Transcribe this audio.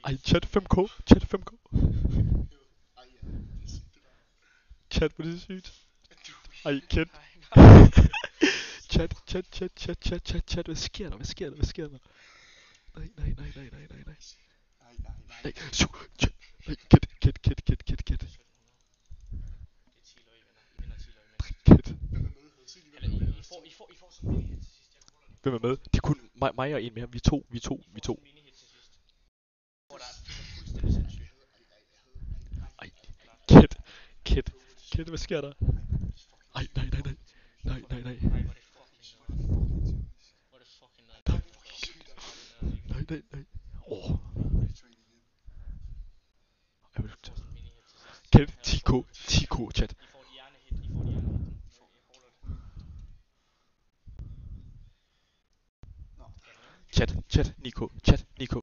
Ej, chat 5K. Chat 5K. Chat, hvor det er sygt. Ej, Kent. Chat. Hvad sker der? Nej. Nej, chat. Nej, Kent. Kent. Hvem er med? Det er kun mig og en mere. Vi er to. Ej, Kent, hvad sker der? Ej, nej. Nej. Åh. Kent, 10k, chat. Chat, 9k, chat, 9k.